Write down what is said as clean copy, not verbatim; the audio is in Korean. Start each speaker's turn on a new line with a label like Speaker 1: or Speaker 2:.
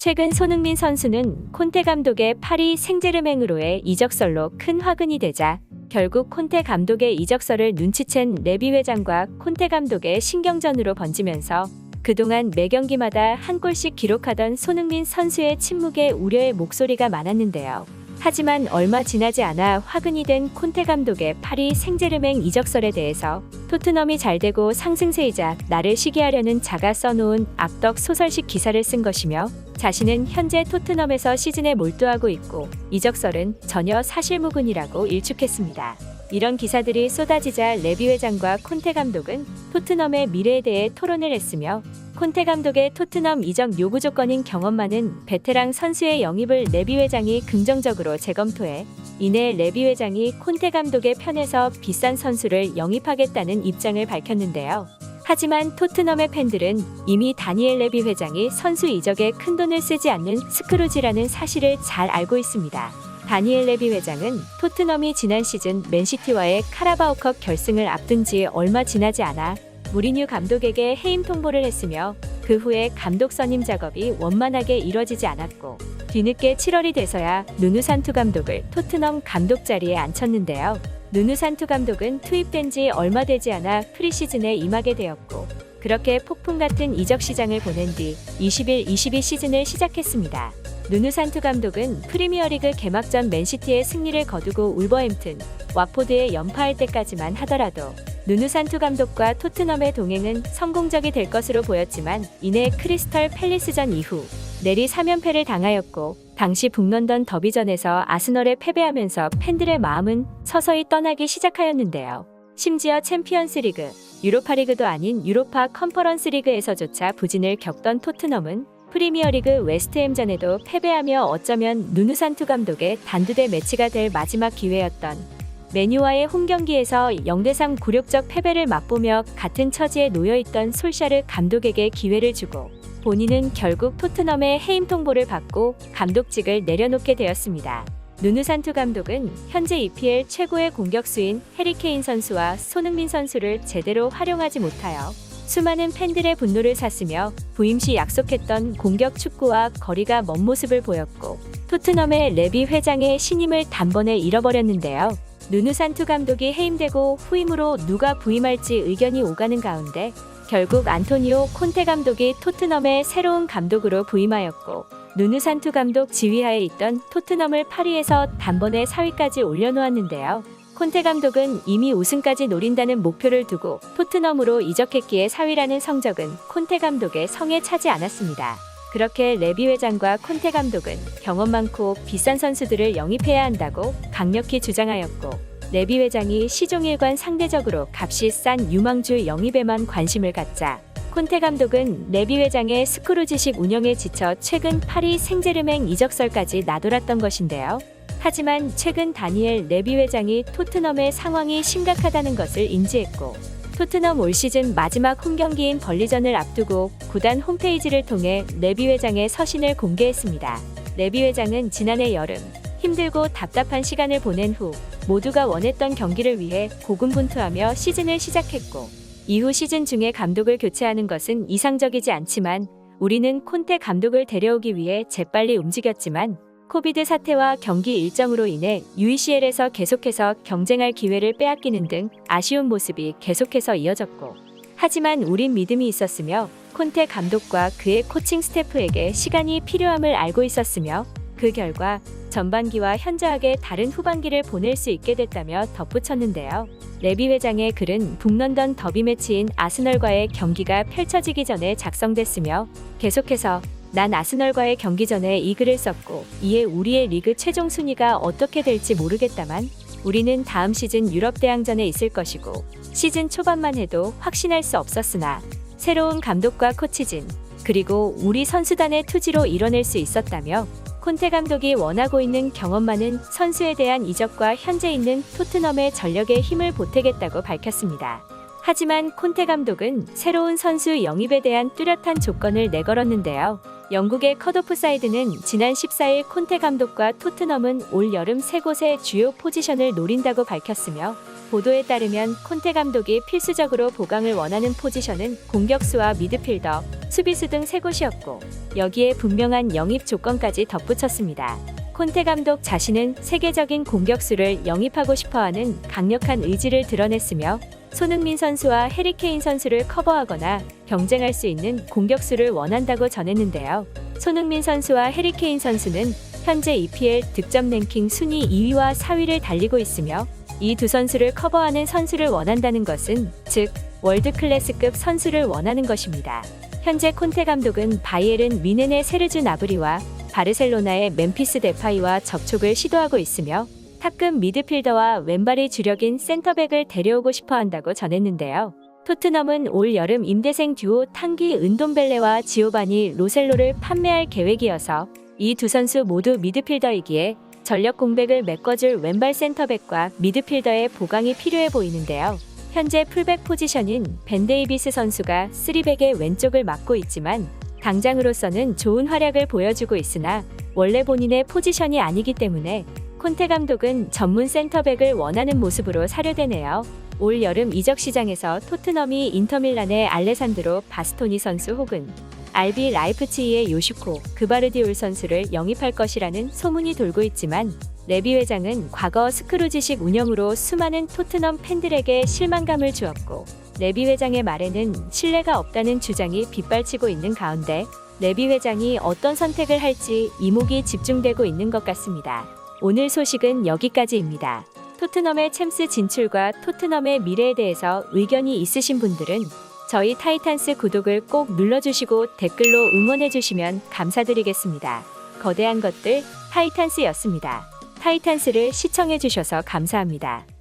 Speaker 1: 최근 손흥민 선수는 콘테 감독의 파리 생제르맹으로의 이적설로 큰 화근이 되자 결국 콘테 감독의 이적설을 눈치챈 레비 회장과 콘테 감독의 신경전으로 번지면서 그동안 매 경기마다 한 골씩 기록하던 손흥민 선수의 침묵에 우려의 목소리가 많았는데요. 하지만 얼마 지나지 않아 화근이 된 콘테 감독의 파리 생제르맹 이적설에 대해서 토트넘이 잘되고 상승세이자 나를 시기하려는 자가 써놓은 악덕 소설식 기사를 쓴 것이며 자신은 현재 토트넘에서 시즌에 몰두하고 있고 이적설은 전혀 사실무근이라고 일축했습니다. 이런 기사들이 쏟아지자 레비 회장과 콘테 감독은 토트넘의 미래에 대해 토론을 했으며 콘테 감독의 토트넘 이적 요구 조건인 경험 많은 베테랑 선수의 영입을 레비 회장이 긍정적으로 재검토해 이내 레비 회장이 콘테 감독의 편에서 비싼 선수를 영입하겠다는 입장을 밝혔는데요. 하지만 토트넘의 팬들은 이미 다니엘 레비 회장이 선수 이적에 큰돈을 쓰지 않는 스크루지라는 사실을 잘 알고 있습니다. 다니엘 레비 회장은 토트넘이 지난 시즌 맨시티와의 카라바오컵 결승을 앞둔 지 얼마 지나지 않아 무리뉴 감독에게 해임 통보를 했으며 그 후에 감독 선임 작업이 원만하게 이뤄지지 않았고 뒤늦게 7월이 돼서야 누누 산투 감독을 토트넘 감독 자리에 앉혔는데요. 누누 산투 감독은 투입된 지 얼마 되지 않아 프리시즌에 임하게 되었고 그렇게 폭풍 같은 이적 시장을 보낸 뒤 21-22 시즌을 시작했습니다. 누누 산투 감독은 프리미어리그 개막전 맨시티의 승리를 거두고 울버햄튼, 와포드에 연파할 때까지만 하더라도 누누 산투 감독과 토트넘의 동행은 성공적이 될 것으로 보였지만 이내 크리스털 팰리스전 이후 내리 3연패를 당하였고 당시 북런던 더비전에서 아스널에 패배하면서 팬들의 마음은 서서히 떠나기 시작하였는데요. 심지어 챔피언스리그, 유로파리그도 아닌 유로파 컨퍼런스 리그에서조차 부진을 겪던 토트넘은 프리미어리그 웨스트햄전에도 패배하며 어쩌면 누누 산투 감독의 단두대 매치가 될 마지막 기회였던 메뉴와의 홈경기에서 0대3 굴욕적 패배를 맛보며 같은 처지에 놓여있던 솔샤르 감독에게 기회를 주고 본인은 결국 토트넘의 해임 통보를 받고 감독직을 내려놓게 되었습니다. 누누 산투 감독은 현재 EPL 최고의 공격수인 해리 케인 선수와 손흥민 선수를 제대로 활용하지 못하여 수많은 팬들의 분노를 샀으며 부임 시 약속했던 공격 축구와 거리가 먼 모습을 보였고 토트넘의 레비 회장의 신임을 단번에 잃어버렸는데요. 누누 산투 감독이 해임되고 후임으로 누가 부임할지 의견이 오가는 가운데 결국 안토니오 콘테 감독이 토트넘의 새로운 감독으로 부임하였고 누누 산투 감독 지휘하에 있던 토트넘을 8위에서 단번에 4위까지 올려놓았는데요. 콘테 감독은 이미 우승까지 노린다는 목표를 두고 토트넘으로 이적했기에 4위라는 성적은 콘테 감독의 성에 차지 않았습니다. 그렇게 레비 회장과 콘테 감독은 경험 많고 비싼 선수들을 영입해야 한다고 강력히 주장하였고 레비 회장이 시종일관 상대적으로 값이 싼 유망주 영입에만 관심을 갖자 콘테 감독은 레비 회장의 스크루지식 운영에 지쳐 최근 파리 생제르맹 이적설까지 나돌았던 것인데요. 하지만 최근 다니엘 레비 회장이 토트넘의 상황이 심각하다는 것을 인지했고 토트넘 올 시즌 마지막 홈경기인 벌리전을 앞두고 구단 홈페이지를 통해 레비 회장의 서신을 공개했습니다. 레비 회장은 지난해 여름 힘들고 답답한 시간을 보낸 후 모두가 원했던 경기를 위해 고군분투하며 시즌을 시작했고 이후 시즌 중에 감독을 교체하는 것은 이상적이지 않지만 우리는 콘테 감독을 데려오기 위해 재빨리 움직였지만 코비드 사태와 경기 일정으로 인해 UECL에서 계속해서 경쟁할 기회를 빼앗기는 등 아쉬운 모습이 계속해서 이어졌고 하지만 우린 믿음이 있었으며 콘테 감독과 그의 코칭 스태프에게 시간이 필요함을 알고 있었으며 그 결과 전반기와 현저하게 다른 후반기를 보낼 수 있게 됐다며 덧붙였는데요. 레비 회장의 글은 북런던 더비 매치인 아스널과의 경기가 펼쳐지기 전에 작성됐으며 계속해서 난 아스널과의 경기 전에 이 글을 썼고 이에 우리의 리그 최종 순위가 어떻게 될지 모르겠다만 우리는 다음 시즌 유럽 대항전에 있을 것이고 시즌 초반만 해도 확신할 수 없었으나 새로운 감독과 코치진 그리고 우리 선수단의 투지로 이뤄낼 수 있었다며 콘테 감독이 원하고 있는 경험 많은 선수에 대한 이적과 현재 있는 토트넘의 전력에 힘을 보태겠다고 밝혔습니다. 하지만 콘테 감독은 새로운 선수 영입에 대한 뚜렷한 조건을 내걸었는데요. 영국의 컷오프사이드는 지난 14일 콘테 감독과 토트넘은 올 여름 세 곳의 주요 포지션을 노린다고 밝혔으며 보도에 따르면 콘테 감독이 필수적으로 보강을 원하는 포지션은 공격수와 미드필더, 수비수 등 세 곳이었고 여기에 분명한 영입 조건까지 덧붙였습니다. 콘테 감독 자신은 세계적인 공격수를 영입하고 싶어하는 강력한 의지를 드러냈으며 손흥민 선수와 해리케인 선수를 커버하거나 경쟁할 수 있는 공격수를 원한다고 전했는데요. 손흥민 선수와 해리케인 선수는 현재 EPL 득점 랭킹 순위 2위와 4위를 달리고 있으며 이 두 선수를 커버하는 선수를 원한다는 것은 즉 월드 클래스급 선수를 원하는 것입니다. 현재 콘테 감독은 바이에른 뮌헨의 세르주 나브리와 바르셀로나의 멤피스 데파이와 접촉을 시도하고 있으며 탑급 미드필더와 왼발이 주력인 센터백을 데려오고 싶어 한다고 전했는데요. 토트넘은 올 여름 임대생 듀오 탕기 은돔벨레와 지오바니 로셀로를 판매할 계획이어서 이 두 선수 모두 미드필더이기에 전력 공백을 메꿔줄 왼발 센터백과 미드필더의 보강이 필요해 보이는데요. 현재 풀백 포지션인 벤 데이비스 선수가 3백의 왼쪽을 맡고 있지만 당장으로서는 좋은 활약을 보여주고 있으나 원래 본인의 포지션이 아니기 때문에 콘테 감독은 전문 센터백을 원하는 모습으로 사료되네요. 올 여름 이적 시장에서 토트넘이 인터밀란의 알레산드로 바스토니 선수 혹은 RB 라이프치히의 요슈코 그바르디올 선수를 영입할 것이라는 소문이 돌고 있지만 레비 회장은 과거 스크루지식 운영으로 수많은 토트넘 팬들에게 실망감을 주었고 레비 회장의 말에는 신뢰가 없다는 주장이 빗발치고 있는 가운데 레비 회장이 어떤 선택을 할지 이목이 집중되고 있는 것 같습니다. 오늘 소식은 여기까지입니다. 토트넘의 챔스 진출과 토트넘의 미래에 대해서 의견이 있으신 분들은 저희 타이탄스 구독을 꼭 눌러주시고 댓글로 응원해주시면 감사드리겠습니다. 거대한 것들 타이탄스였습니다. 타이탄스를 시청해주셔서 감사합니다.